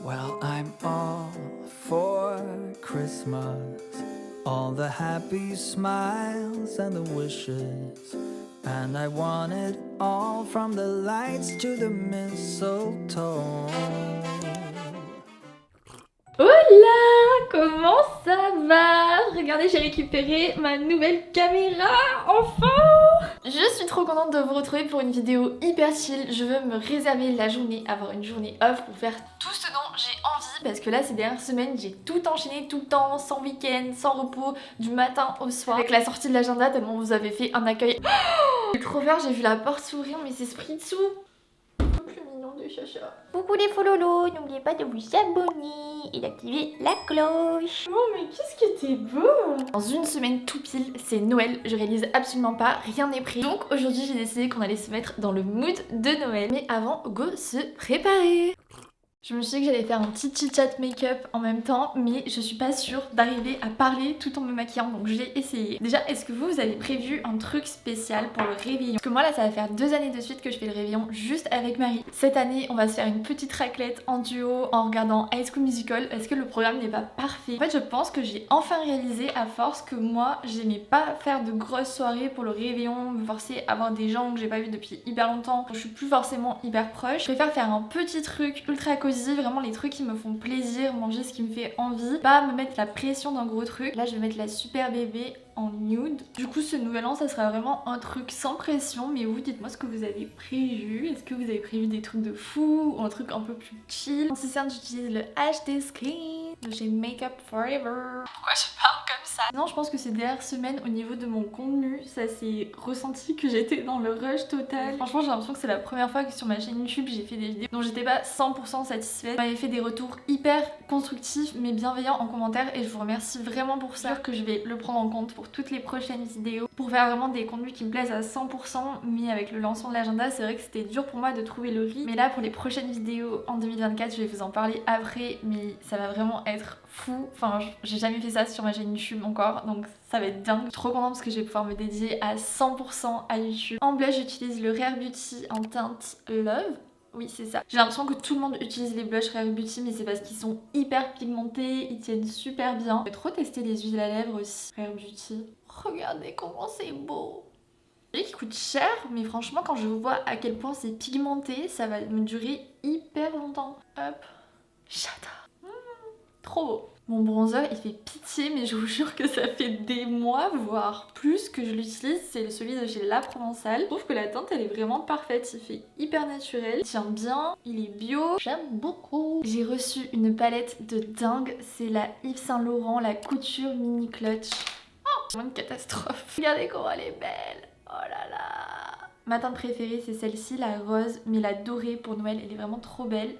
Well, I'm all for Christmas, all the happy smiles and the wishes, and I want it all from the lights to the mistletoe. Hola, comment ça va? Regardez, j'ai récupéré ma nouvelle caméra, enfin! Je suis trop contente de vous retrouver pour une vidéo hyper chill. Je veux me réserver la journée, avoir une journée off pour faire tout ce dont j'ai envie. Parce que là, ces dernières semaines, j'ai tout enchaîné tout le temps, sans week-end, sans repos, du matin au soir. Avec la sortie de l'agenda, tellement vous avez fait un accueil. J'ai trop peur, j'ai vu la porte s'ouvrir, mais c'est Spritzu. Plus mignon de chacha. Coucou les fololos, n'oubliez pas de vous abonner et d'activer la cloche. Oh mais qu'est-ce que t'es beau! Dans une semaine tout pile, c'est Noël, je réalise absolument pas, rien n'est prêt. Donc aujourd'hui j'ai décidé qu'on allait se mettre dans le mood de Noël. Mais avant, go se préparer! Je me suis dit que j'allais faire un petit chit-chat make-up en même temps, mais je suis pas sûre d'arriver à parler tout en me maquillant, donc je vais essayer. Déjà, est-ce que vous avez prévu un truc spécial pour le réveillon? Parce que moi là, ça va faire 2 années de suite que je fais le réveillon juste avec Marie. Cette année, on va se faire une petite raclette en duo en regardant High School Musical, parce que le programme n'est pas parfait. En fait, je pense que j'ai enfin réalisé à force que moi, j'aimais pas faire de grosses soirées pour le réveillon, me forcer à voir des gens que j'ai pas vu depuis hyper longtemps. Je suis plus forcément hyper proche. Je préfère faire un petit truc ultra cosy, vraiment les trucs qui me font plaisir, manger ce qui me fait envie, pas me mettre la pression d'un gros truc. Là je vais mettre la super bébé en nude. Du coup ce nouvel an ça sera vraiment un truc sans pression, mais vous dites-moi ce que vous avez prévu. Est-ce que vous avez prévu des trucs de fou ou un truc un peu plus chill? En ce sens j'utilise le HD Skin de chez Makeup Forever. Pourquoi je parle comme ça? Non, je pense que ces dernières semaines au niveau de mon contenu ça s'est ressenti que j'étais dans le rush total. Franchement j'ai l'impression que c'est la première fois que sur ma chaîne YouTube j'ai fait des vidéos dont j'étais pas 100% satisfaite. Vous m'avez fait des retours hyper constructifs mais bienveillants en commentaire et je vous remercie vraiment pour ça. Que je vais le prendre en compte pour toutes les prochaines vidéos pour faire vraiment des contenus qui me plaisent à 100%. Mais avec le lancement de l'agenda c'est vrai que c'était dur pour moi de trouver le rythme, mais là pour les prochaines vidéos en 2024 je vais vous en parler après, mais ça va vraiment être fou. Enfin j'ai jamais fait ça sur ma chaîne YouTube encore, donc ça va être dingue. Je suis trop contente parce que je vais pouvoir me dédier à 100% à YouTube. En blush j'utilise le Rare Beauty en teinte Love. Oui c'est ça. J'ai l'impression que tout le monde utilise les blushs Rare Beauty, mais c'est parce qu'ils sont hyper pigmentés, ils tiennent super bien. Je vais trop tester les huiles à lèvres aussi Rare Beauty. Regardez comment c'est beau. Je sais qu'il coûte cher, mais franchement quand je vois à quel point c'est pigmenté, ça va me durer hyper longtemps. Hop, j'adore. Trop beau. Mon bronzer il fait pitié, mais je vous jure que ça fait des mois voire plus que je l'utilise. C'est celui de chez La Provençale. Je trouve que la teinte elle est vraiment parfaite, il fait hyper naturel, il tient bien, il est bio, j'aime beaucoup. J'ai reçu une palette de dingue, c'est la Yves Saint Laurent, la couture mini clutch. Oh, c'est vraiment une catastrophe. Regardez comment elle est belle. Oh là là. Ma teinte préférée c'est celle-ci, la rose, mais la dorée pour Noël, elle est vraiment trop belle.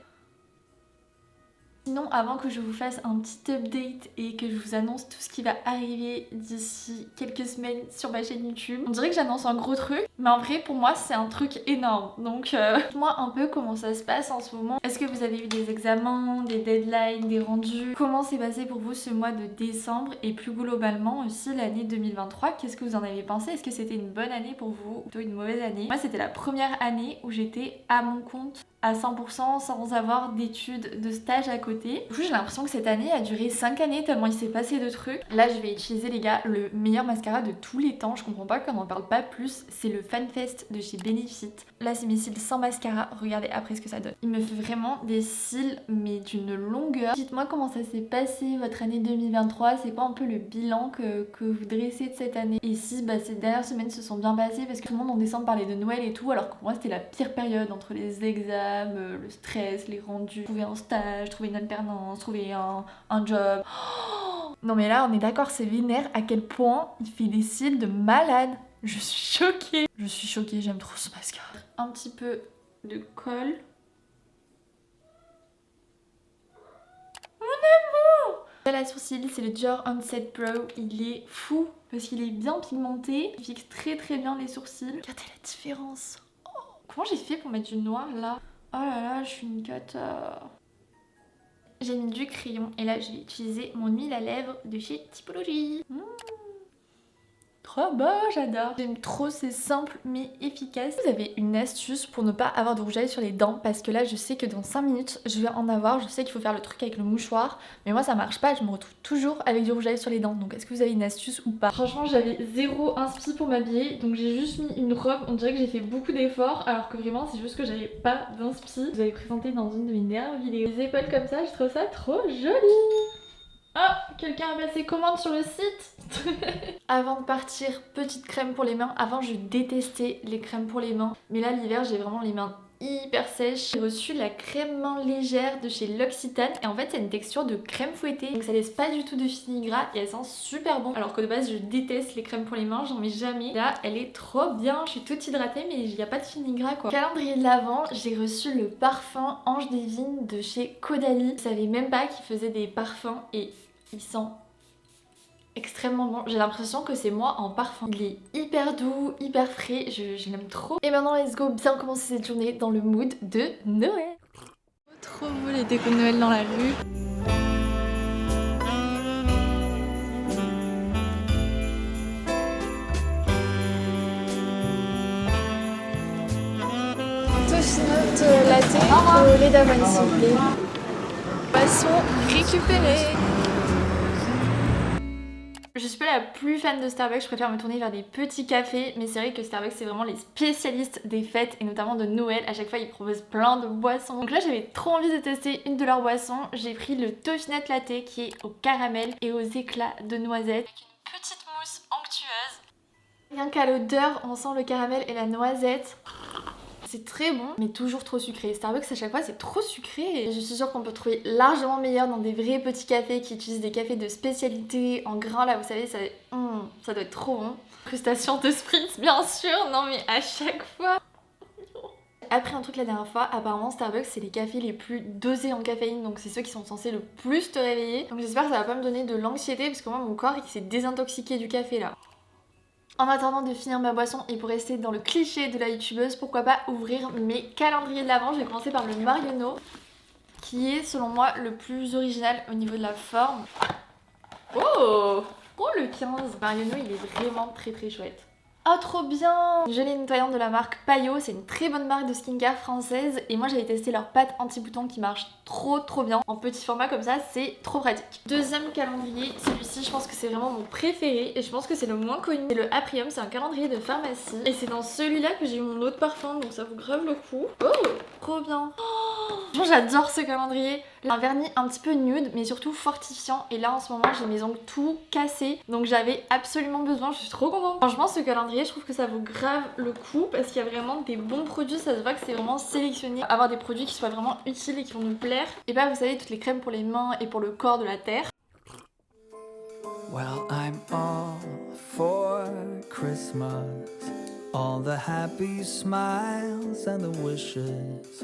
Sinon, avant que je vous fasse un petit update et que je vous annonce tout ce qui va arriver d'ici quelques semaines sur ma chaîne YouTube, on dirait que j'annonce un gros truc, mais en vrai pour moi c'est un truc énorme. Donc dites-moi un peu comment ça se passe en ce moment. Est-ce que vous avez eu des examens, des deadlines, des rendus? Comment s'est passé pour vous ce mois de décembre et plus globalement aussi l'année 2023? Qu'est-ce que vous en avez pensé? Est-ce que c'était une bonne année pour vous ou plutôt une mauvaise année? Moi c'était la première année où j'étais à mon compte à 100% sans avoir d'études, de stage à côté. Du coup j'ai l'impression que cette année a duré 5 années tellement il s'est passé de trucs. Là je vais utiliser les gars le meilleur mascara de tous les temps, je comprends pas qu'on en parle pas plus, c'est le Fanfest de chez Benefit. Là c'est mes cils sans mascara, regardez après ce que ça donne. Il me fait vraiment des cils mais d'une longueur. Dites-moi comment ça s'est passé votre année 2023, c'est quoi un peu le bilan que vous dressez de cette année? Et si ces dernières semaines se sont bien passées parce que tout le monde en décembre parlait de Noël et tout, alors que pour moi c'était la pire période entre les examens, le stress, les rendus, trouver un stage, trouver une alternance, trouver un job. Oh non mais là on est d'accord, c'est vénère à quel point il fait des cils de malade. Je suis choquée. Je suis choquée, j'aime trop ce mascara. Un petit peu de colle. Mon amour! La sourcil, c'est le Dior Onset Brow. Il est fou parce qu'il est bien pigmenté. Il fixe très très bien les sourcils. Regardez la différence. Oh, comment j'ai fait pour mettre du noir là? Oh là là, je suis une cata. J'ai mis du crayon et là j'ai utilisé mon huile à lèvres de chez Typologie. Trop beau, j'adore. J'aime trop, c'est simple mais efficace. Vous avez une astuce pour ne pas avoir de rouge à lèvres sur les dents? Parce que là, je sais que dans 5 minutes, je vais en avoir. Je sais qu'il faut faire le truc avec le mouchoir. Mais moi, ça marche pas. Je me retrouve toujours avec du rouge à lèvres sur les dents. Donc, est-ce que vous avez une astuce ou pas? Franchement, j'avais zéro inspi pour m'habiller. Donc, j'ai juste mis une robe. On dirait que j'ai fait beaucoup d'efforts. Alors que vraiment, c'est juste que j'avais pas d'inspi. Je vous avais présenté dans une de mes dernières vidéos. Les épaules comme ça, je trouve ça trop joli. Oh, quelqu'un a passé commande sur le site. Avant de partir, petite crème pour les mains. Avant, je détestais les crèmes pour les mains. Mais là, l'hiver, j'ai vraiment les mains hyper sèches. J'ai reçu la crème main légère de chez L'Occitane. Et en fait, c'est une texture de crème fouettée. Donc ça laisse pas du tout de fini gras et elle sent super bon. Alors que de base, je déteste les crèmes pour les mains. J'en mets jamais. Là, elle est trop bien. Je suis toute hydratée, mais il n'y a pas de fini gras quoi. Calendrier de l'Avent, j'ai reçu le parfum Ange Divine de chez Caudalie. Je savais même pas qu'ils faisaient des parfums et il sent extrêmement bon. J'ai l'impression que c'est moi en parfum. Il est hyper doux, hyper frais, je l'aime trop. Et maintenant, let's go bien commencer cette journée dans le mood de Noël. Trop beau les décos de Noël dans la rue. Toast latte au lait d'avoine s'il vous plaît. Boisson récupérée. Je suis pas la plus fan de Starbucks, je préfère me tourner vers des petits cafés, mais c'est vrai que Starbucks c'est vraiment les spécialistes des fêtes et notamment de Noël. À chaque fois ils proposent plein de boissons. Donc là j'avais trop envie de tester une de leurs boissons. J'ai pris le Toffee Latte qui est au caramel et aux éclats de noisettes avec une petite mousse onctueuse. Rien qu'à l'odeur on sent le caramel et la noisette. C'est très bon, mais toujours trop sucré. Starbucks à chaque fois c'est trop sucré. Et je suis sûre qu'on peut trouver largement meilleur dans des vrais petits cafés qui utilisent des cafés de spécialité en grains là, vous savez, ça doit être trop bon. Incrustation de spritz bien sûr, non mais à chaque fois. Après un truc la dernière fois, apparemment Starbucks c'est les cafés les plus dosés en caféine, donc c'est ceux qui sont censés le plus te réveiller. Donc j'espère que ça va pas me donner de l'anxiété parce que moi mon corps il s'est désintoxiqué du café là. En attendant de finir ma boisson et pour rester dans le cliché de la youtubeuse, pourquoi pas ouvrir mes calendriers de l'Avent. Je vais commencer par le Marionneau, qui est selon moi le plus original au niveau de la forme. Oh, le 15. Marionneau il est vraiment très très chouette. Oh trop bien! Gelée nettoyante de la marque Payot, c'est une très bonne marque de skincare française et moi j'avais testé leur pâte anti-bouton qui marche trop bien. En petit format comme ça, c'est trop pratique. Deuxième calendrier, celui-ci je pense que c'est vraiment mon préféré et je pense que c'est le moins connu. C'est le Aprium, c'est un calendrier de pharmacie et c'est dans celui-là que j'ai eu mon autre parfum donc ça vaut grave le coup. Oh, trop bien! Oh, j'adore ce calendrier. Un vernis un petit peu nude mais surtout fortifiant et là en ce moment j'ai mes ongles tout cassés donc j'avais absolument besoin, je suis trop contente. Franchement ce calendrier je trouve que ça vaut grave le coup parce qu'il y a vraiment des bons produits, ça se voit que c'est vraiment sélectionné. Avoir des produits qui soient vraiment utiles et qui vont nous plaire et pas vous savez toutes les crèmes pour les mains et pour le corps de la terre. Well, I'm all for Christmas, all the happy smiles and the wishes,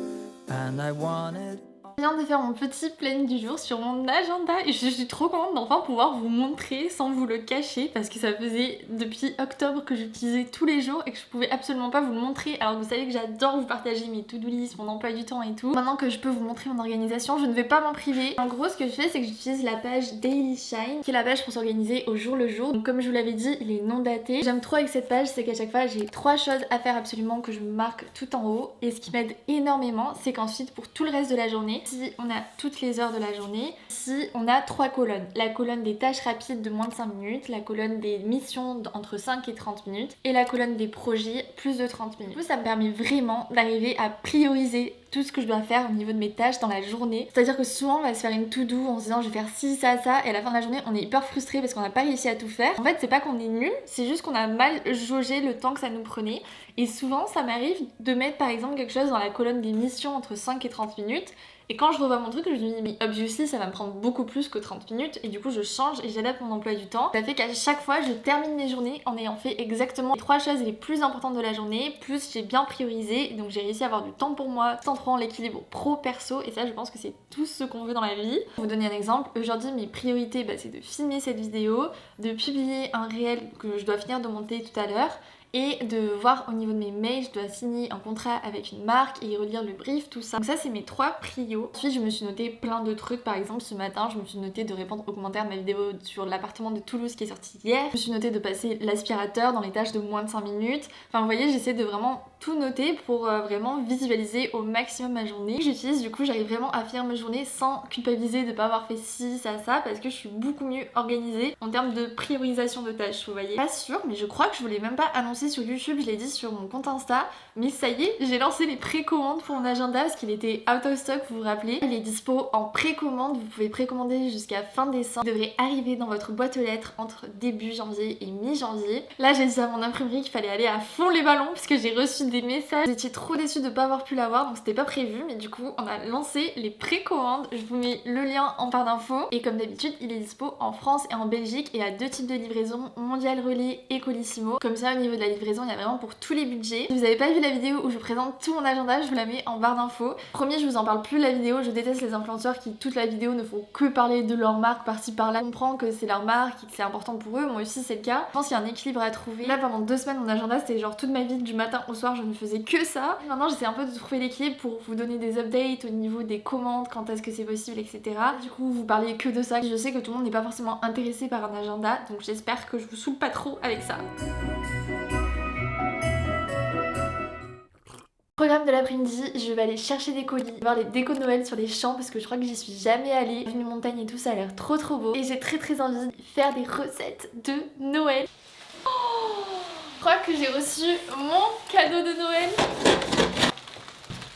and I want it. Je viens de faire mon petit planning du jour sur mon agenda et je suis trop contente d'enfin pouvoir vous montrer sans vous le cacher parce que ça faisait depuis octobre que j'utilisais tous les jours et que je pouvais absolument pas vous le montrer alors que vous savez que j'adore vous partager mes to-do list, mon emploi du temps et tout. Maintenant que je peux vous montrer mon organisation, je ne vais pas m'en priver. En gros ce que je fais c'est que j'utilise la page Daily Shine qui est la page pour s'organiser au jour le jour. Donc comme je vous l'avais dit, il est non daté. J'aime trop avec cette page, c'est qu'à chaque fois j'ai 3 choses à faire absolument que je marque tout en haut et ce qui m'aide énormément c'est qu'ensuite pour tout le reste de la journée, si on a toutes les heures de la journée, si on a 3 colonnes. La colonne des tâches rapides de moins de 5 minutes, la colonne des missions entre 5 et 30 minutes et la colonne des projets plus de 30 minutes. Du coup ça me permet vraiment d'arriver à prioriser tout ce que je dois faire au niveau de mes tâches dans la journée. C'est-à-dire que souvent on va se faire une to-do en se disant je vais faire ci, ça, et à la fin de la journée on est hyper frustré parce qu'on n'a pas réussi à tout faire. En fait c'est pas qu'on est nul, c'est juste qu'on a mal jaugé le temps que ça nous prenait et souvent ça m'arrive de mettre par exemple quelque chose dans la colonne des missions entre 5 et 30 minutes et quand je revois mon truc je me dis mais obviously ça va me prendre beaucoup plus que 30 minutes et du coup je change et j'adapte mon emploi du temps. Ça fait qu'à chaque fois je termine mes journées en ayant fait exactement les 3 choses les plus importantes de la journée, plus j'ai bien priorisé donc j'ai réussi à avoir du temps pour moi tout en trouvant l'équilibre pro-perso et ça je pense que c'est tout ce qu'on veut dans la vie. Pour vous donner un exemple, aujourd'hui mes priorités c'est de filmer cette vidéo, de publier un réel que je dois finir de monter tout à l'heure et de voir au niveau de mes mails, je dois signer un contrat avec une marque et relire le brief, tout ça. Donc ça c'est mes 3 prios. Ensuite je me suis noté plein de trucs, par exemple ce matin je me suis noté de répondre aux commentaires de ma vidéo sur l'appartement de Toulouse qui est sorti hier. Je me suis noté de passer l'aspirateur dans les tâches de moins de 5 minutes. Enfin vous voyez, j'essaie de vraiment tout noter pour vraiment visualiser au maximum ma journée. J'utilise, du coup j'arrive vraiment à finir ma journée sans culpabiliser de pas avoir fait ci, ça, parce que je suis beaucoup mieux organisée en termes de priorisation de tâches, vous voyez. Pas sûr, mais je crois que je vous l'ai même pas annoncé sur YouTube, je l'ai dit sur mon compte Insta, mais ça y est, j'ai lancé les précommandes pour mon agenda parce qu'il était out of stock, vous vous rappelez. Il est dispo en précommande, vous pouvez précommander jusqu'à fin décembre. Il devrait arriver dans votre boîte aux lettres entre début janvier et mi-janvier. Là j'ai dit à mon imprimerie qu'il fallait aller à fond les ballons parce que j'ai reçu des messages. J'étais trop déçue de pas avoir pu l'avoir, donc c'était pas prévu, mais du coup on a lancé les précommandes. Je vous mets le lien en barre d'infos et comme d'habitude il est dispo en France et en Belgique et à 2 types de livraison, Mondial Relais et Colissimo. Comme ça au niveau de la livraison il y a vraiment pour tous les budgets. Si vous avez pas vu la vidéo où je vous présente tout mon agenda, je vous la mets en barre d'infos. Promis, je vous en parle plus la vidéo, je déteste les influenceurs qui toute la vidéo ne font que parler de leur marque par-ci par-là. Je comprends que c'est leur marque et que c'est important pour eux, moi aussi c'est le cas. Je pense qu'il y a un équilibre à trouver. Là pendant 2 semaines mon agenda c'était genre toute ma vie du matin au soir je ne faisais que ça. Maintenant j'essaie un peu de trouver l'équilibre pour vous donner des updates au niveau des commandes, quand est-ce que c'est possible, etc. Du coup vous parlez que de ça. Je sais que tout le monde n'est pas forcément intéressé par un agenda, donc j'espère que je vous saoule pas trop avec ça. Programme de l'après-midi, je vais aller chercher des colis, voir les décos de Noël sur les champs parce que je crois que j'y suis jamais allée. Une montagne et tout, ça a l'air trop beau. Et j'ai très envie de faire des recettes de Noël. Oh, je crois que j'ai reçu mon cadeau de Noël.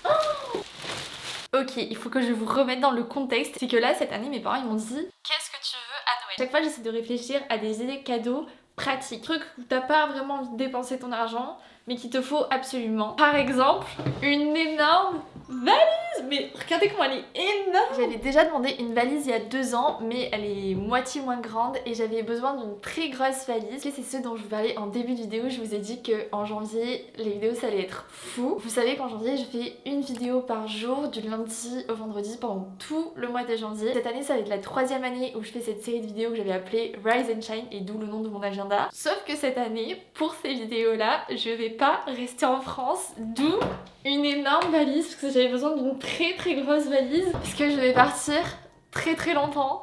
Oh, ok, il faut que je vous remette dans le contexte. C'est que là, cette année, mes parents ils m'ont dit qu'est-ce que tu veux à Noël? Chaque fois, j'essaie de réfléchir à des idées cadeaux pratiques. Trucs où t'as pas vraiment envie de dépenser ton argent, mais qu'il te faut absolument. Par exemple, une énorme valise. Mais regardez comment elle est énorme. J'avais déjà demandé une valise il y a 2 ans, mais elle est moitié moins grande et j'avais besoin d'une très grosse valise. Et c'est ce dont je vous parlais en début de vidéo. Je vous ai dit qu'en janvier, les vidéos ça allait être fou. Vous savez qu'en janvier, je fais une vidéo par jour du lundi au vendredi pendant tout le mois de janvier. Cette année, ça va être la 3e année où je fais cette série de vidéos que j'avais appelée Rise and Shine et d'où le nom de mon agenda. Sauf que cette année, pour ces vidéos-là, je vais pas rester en France, d'où une énorme valise parce que j'avais besoin d'une très grosse valise parce que je vais partir très longtemps.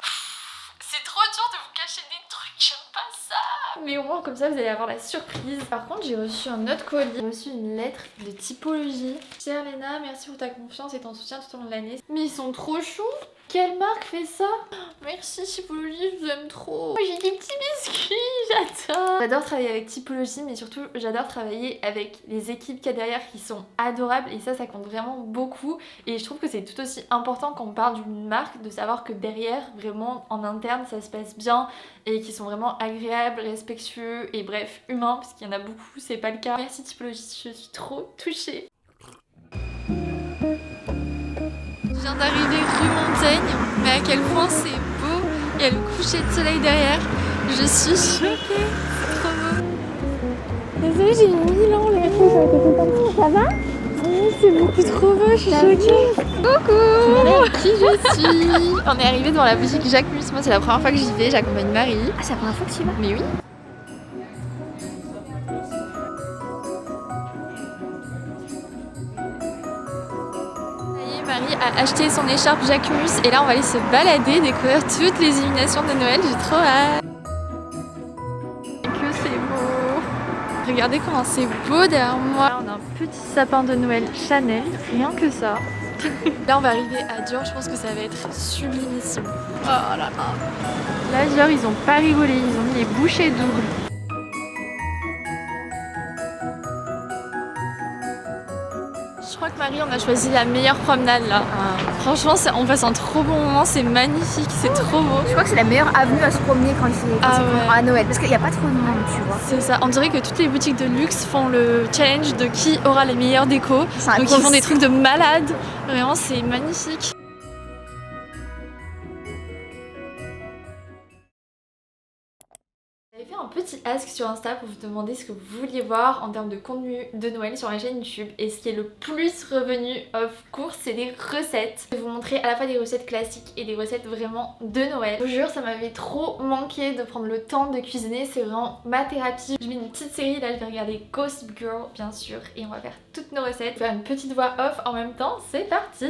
C'est trop dur de vous cacher des trucs, j'aime pas ça. Mais au moins comme ça vous allez avoir la surprise. Par contre j'ai reçu un autre colis, j'ai reçu une lettre de Typologie. Chère Léna, merci pour ta confiance et ton soutien tout au long de l'année. Mais ils sont trop choux. Quelle marque fait ça? Merci Typologie, je vous aime trop. J'ai des petits biscuits, j'adore. J'adore travailler avec Typologie, mais surtout j'adore travailler avec les équipes qu'il y a derrière qui sont adorables et ça compte vraiment beaucoup. Et je trouve que c'est tout aussi important quand on parle d'une marque de savoir que derrière, vraiment en interne, ça se passe bien et qu'ils sont vraiment agréables, respectueux et bref, humains, parce qu'il y en a beaucoup, c'est pas le cas. Merci Typologie, je suis trop touchée. Je viens d'arriver rue Montaigne, mais à quel point c'est beau. Il y a le coucher de soleil derrière. Je suis choquée, c'est trop beau. Désolée, j'ai mis 1000 ans les Ça va? Oui, c'est beaucoup trop beau, je suis choquée. Coucou, qui je suis? On est arrivé devant la boutique Jacquemus. Moi, c'est la première fois que j'y vais, j'accompagne Marie. Ah, c'est la première fois que tu y vas? Mais oui. Marie a acheté son écharpe Jacquemus et là on va aller se balader, découvrir toutes les illuminations de Noël, j'ai trop hâte. Que c'est beau. Regardez comment c'est beau derrière moi. Là on a un petit sapin de Noël Chanel, rien que ça. Là on va arriver à Dior, je pense que ça va être sublimissime. Oh là là. Là Dior ils ont pas rigolé, ils ont mis les bouchées doubles. Je crois que Marie, on a choisi la meilleure promenade là. Franchement, on passe un trop bon moment, c'est magnifique, c'est trop beau. Je crois que c'est la meilleure avenue à se promener quand c'est à Noël, parce qu'il n'y a pas trop de monde, tu vois. C'est ça, on dirait que toutes les boutiques de luxe font le challenge de qui aura les meilleures décos. Donc ils font des trucs de malade. Vraiment, c'est magnifique. J'avais fait un petit ask sur Insta pour vous demander ce que vous vouliez voir en termes de contenu de Noël sur ma chaîne YouTube. Et ce qui est le plus revenu of course, c'est des recettes. Je vais vous montrer à la fois des recettes classiques et des recettes vraiment de Noël. Je vous jure, ça m'avait trop manqué de prendre le temps de cuisiner, c'est vraiment ma thérapie. Je mets une petite série, là je vais regarder Gossip Girl bien sûr et on va faire toutes nos recettes. Je vais faire une petite voix off en même temps, c'est parti!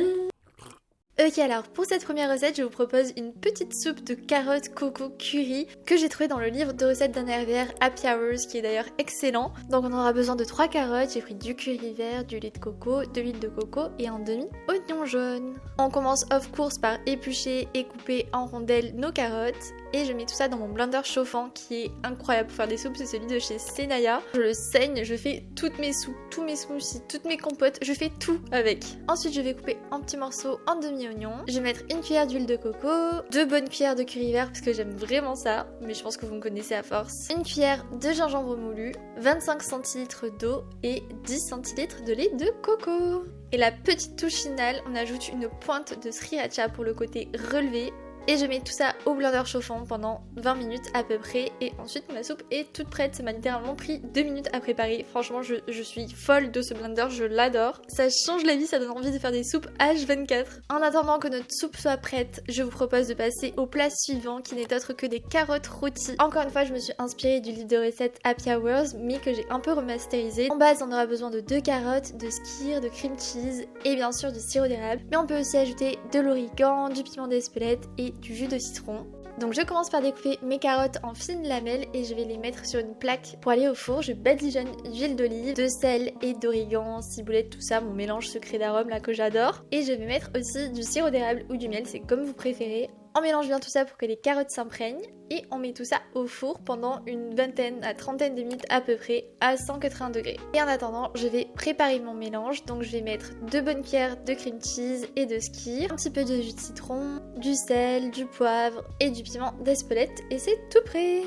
Ok, alors pour cette première recette, je vous propose une petite soupe de carottes coco curry que j'ai trouvé dans le livre de recettes d'un herbière Happy Hours qui est d'ailleurs excellent. Donc on aura besoin de 3 carottes, j'ai pris du curry vert, du lait de coco, de l'huile de coco et un demi-oignon jaune. On commence of course par éplucher et couper en rondelles nos carottes. Et je mets tout ça dans mon blender chauffant qui est incroyable pour faire des soupes, c'est celui de chez Senaya. Je le saigne, je fais toutes mes soupes, tous mes smoothies, toutes mes compotes, je fais tout avec. Ensuite je vais couper en petits morceaux en demi-oignon. Je vais mettre une cuillère d'huile de coco, 2 bonnes cuillères de curry vert parce que j'aime vraiment ça, mais je pense que vous me connaissez à force. Une cuillère de gingembre moulu, 25 centilitres d'eau et 10 centilitres de lait de coco. Et la petite touche finale, on ajoute une pointe de sriracha pour le côté relevé. Et je mets tout ça au blender chauffant pendant 20 minutes à peu près. Et ensuite ma soupe est toute prête. Ça m'a littéralement pris 2 minutes à préparer. Franchement je suis folle de ce blender, je l'adore. Ça change la vie, ça donne envie de faire des soupes H24. En attendant que notre soupe soit prête, je vous propose de passer au plat suivant qui n'est autre que des carottes rôties. Encore une fois je me suis inspirée du livre de recettes Happy Hours mais que j'ai un peu remasterisé. En base on aura besoin de 2 carottes, de skyr, de cream cheese et bien sûr du sirop d'érable. Mais on peut aussi ajouter de l'origan, du piment d'Espelette et du jus de citron. Donc je commence par découper mes carottes en fines lamelles et je vais les mettre sur une plaque pour aller au four. Je badigeonne d'huile d'olive, de sel et d'origan, ciboulette, tout ça, mon mélange secret d'arômes là que j'adore. Et je vais mettre aussi du sirop d'érable ou du miel, c'est comme vous préférez. On mélange bien tout ça pour que les carottes s'imprègnent et on met tout ça au four pendant une vingtaine à trentaine de minutes à peu près à 180 degrés. Et en attendant, je vais préparer mon mélange. Donc je vais mettre 2 bonnes cuillères de cream cheese et de skyr, un petit peu de jus de citron, du sel, du poivre et du piment d'Espelette et c'est tout prêt.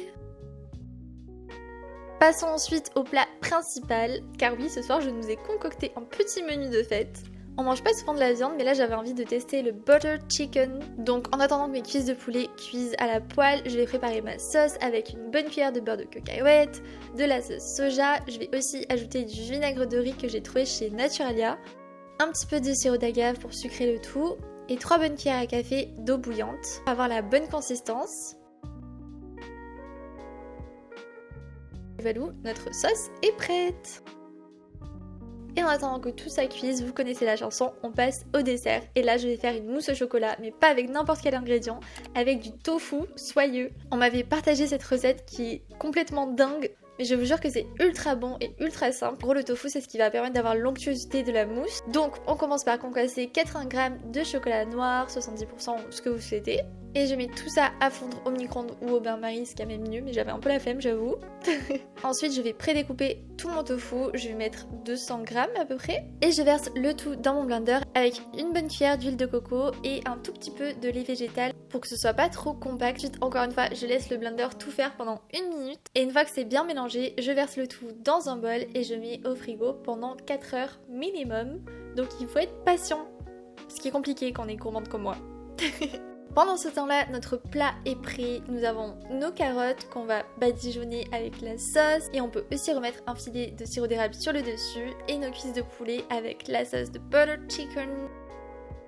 Passons ensuite au plat principal, car oui, ce soir je nous ai concocté un petit menu de fête. On mange pas souvent de la viande, mais là j'avais envie de tester le butter chicken. Donc en attendant que mes cuisses de poulet cuisent à la poêle, je vais préparer ma sauce avec une bonne cuillère de beurre de cacahuète, de la sauce soja. Je vais aussi ajouter du vinaigre de riz que j'ai trouvé chez Naturalia, un petit peu de sirop d'agave pour sucrer le tout et 3 bonnes cuillères à café d'eau bouillante pour avoir la bonne consistance. Valou, notre sauce est prête. Et en attendant que tout ça cuise, vous connaissez la chanson, on passe au dessert. Et là je vais faire une mousse au chocolat, mais pas avec n'importe quel ingrédient, avec du tofu soyeux. On m'avait partagé cette recette qui est complètement dingue, mais je vous jure que c'est ultra bon et ultra simple. En gros le tofu c'est ce qui va permettre d'avoir l'onctuosité de la mousse. Donc on commence par concasser 80 g de chocolat noir, 70% ce que vous souhaitez. Et je mets tout ça à fondre au micro-ondes ou au bain-marie, ce qui est même mieux, mais j'avais un peu la flemme, j'avoue. Ensuite, je vais prédécouper tout mon tofu, je vais mettre 200 g à peu près. Et je verse le tout dans mon blender avec une bonne cuillère d'huile de coco et un tout petit peu de lait végétal pour que ce soit pas trop compact. Ensuite, encore une fois, je laisse le blender tout faire pendant 1 minute. Et une fois que c'est bien mélangé, je verse le tout dans un bol et je mets au frigo pendant 4 heures minimum. Donc il faut être patient, ce qui est compliqué quand on est gourmande comme moi. Pendant ce temps-là, notre plat est prêt. Nous avons nos carottes qu'on va badigeonner avec la sauce. Et on peut aussi remettre un filet de sirop d'érable sur le dessus. Et nos cuisses de poulet avec la sauce de butter chicken.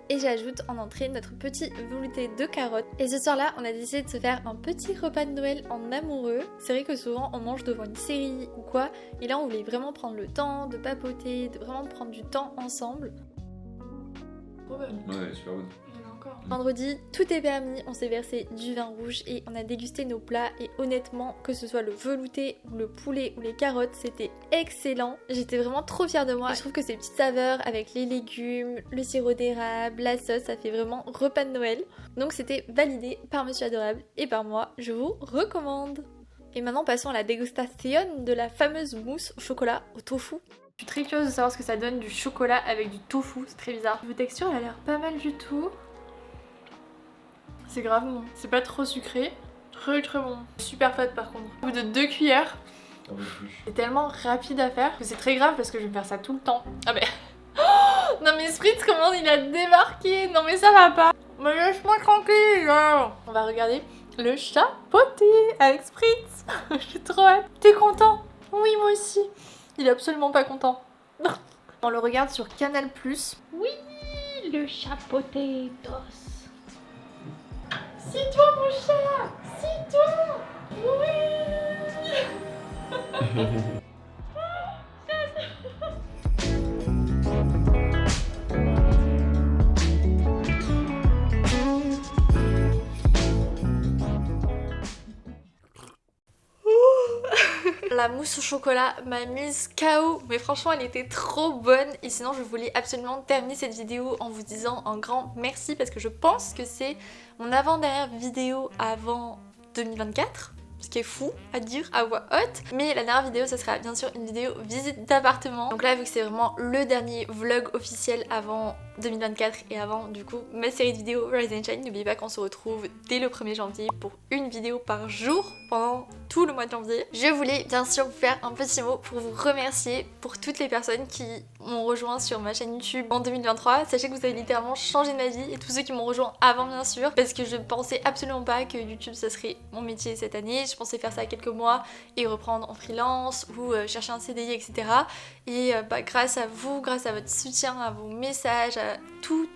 Et j'ajoute en entrée notre petit velouté de carottes. Et ce soir-là, on a décidé de se faire un petit repas de Noël en amoureux. C'est vrai que souvent, on mange devant une série ou quoi. Et là, on voulait vraiment prendre le temps de papoter, de vraiment prendre du temps ensemble. Ouais, super bonne. Vendredi, tout est permis, on s'est versé du vin rouge et on a dégusté nos plats et honnêtement, que ce soit le velouté ou le poulet ou les carottes, c'était excellent. J'étais vraiment trop fière de moi. Je trouve que ces petites saveurs avec les légumes, le sirop d'érable, la sauce, ça fait vraiment repas de Noël. Donc c'était validé par Monsieur Adorable et par moi, je vous recommande. Et maintenant passons à la dégustation de la fameuse mousse au chocolat au tofu. Je suis très curieuse de savoir ce que ça donne du chocolat avec du tofu, c'est très bizarre. La texture elle a l'air pas mal du tout. C'est grave bon, c'est pas trop sucré, très bon. Super fat par contre. Au bout de 2 cuillères, c'est tellement rapide à faire que c'est très grave parce que je vais faire ça tout le temps. Ah mais... Oh non mais Spritz, comment il a débarqué? Non mais ça va pas. Mais laisse-moi tranquille là. On va regarder Le chat poté avec Spritz. J'ai trop hâte. T'es content? Oui, moi aussi. Il est absolument pas content. On le regarde sur Canal+. Oui, le chat potatoes. C'est toi mon chat. C'est toi. Oui. La mousse au chocolat m'a mise KO, mais franchement elle était trop bonne. Et sinon je voulais absolument terminer cette vidéo en vous disant un grand merci parce que je pense que c'est mon avant-dernière vidéo avant 2024. Ce qui est fou à dire à voix haute. Mais la dernière vidéo, ça sera bien sûr une vidéo visite d'appartement. Donc là, vu que c'est vraiment le dernier vlog officiel avant 2024 et avant du coup ma série de vidéos Rise and Shine, n'oubliez pas qu'on se retrouve dès le 1er janvier pour une vidéo par jour pendant tout le mois de janvier. Je voulais bien sûr vous faire un petit mot pour vous remercier pour toutes les personnes qui m'ont rejoint sur ma chaîne YouTube en 2023. Sachez que vous avez littéralement changé ma vie et tous ceux qui m'ont rejoint avant bien sûr, parce que je pensais absolument pas que YouTube ça serait mon métier cette année. Je pensais faire ça quelques mois et reprendre en freelance ou chercher un CDI, etc. Et grâce à vous, grâce à votre soutien, à vos messages, à tout,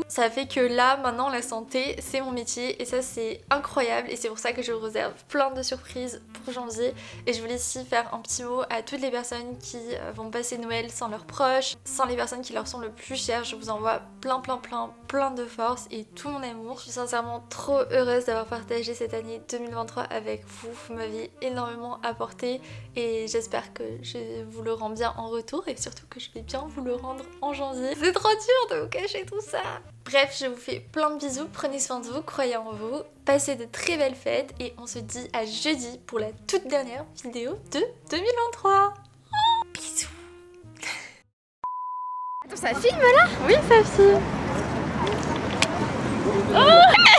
ça fait que là, maintenant, la santé, c'est mon métier et ça, c'est incroyable et c'est pour ça que je vous réserve plein de surprises pour janvier. Et je voulais ici faire un petit mot à toutes les personnes qui vont passer Noël sans leurs proches, sans les personnes qui leur sont le plus chères. Je vous envoie plein de force et tout mon amour. Je suis sincèrement trop heureuse d'avoir partagé cette année 2023 avec vous. Vous m'avez énormément apporté et j'espère que je vous le rends bien en retour et surtout que je vais bien vous le rendre en janvier. C'est trop dur de vous cacher tout ça. Bref, je vous fais plein de bisous, prenez soin de vous, croyez en vous, passez de très belles fêtes et on se dit à jeudi pour la toute dernière vidéo de 2023. Oh, bisous. Attends, ça filme là? Oui, ça filme. Oh